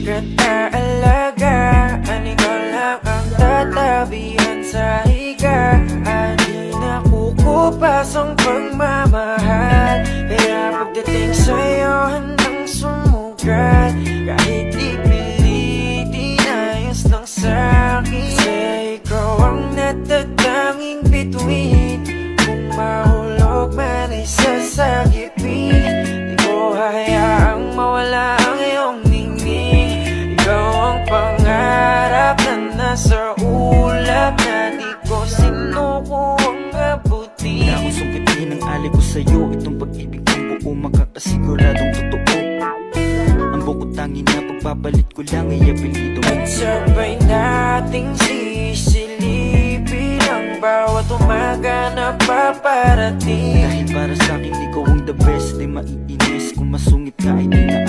kita alagaan, ikaw lang ang tatabihan sa higaan. Di nakukupas ang pagmamahal, kaya pagdating sa'yo handang sumugat. Kahit ipilitin, ayos lang sa'kin, kasi ikaw ang natatanging bituin. Kung mahulog man ay sasagipin, di ko hayaang mawala ang iyong ningning. Ikaw ang pangarap na nasa ulap, na di ko sinukuang abutin. Wala akong sungkitin ang alay ko sa'yo, itong pag-ibig kong buo makakasiguradong totoo. Ang bukod tangin na pagpapalit ko lang ay apelido mo. Sabay nating sisilipin ang bawat umaga na paparating. Dahil para sa'kin ikaw ang the best, di maiinis kung masungit ka ay di na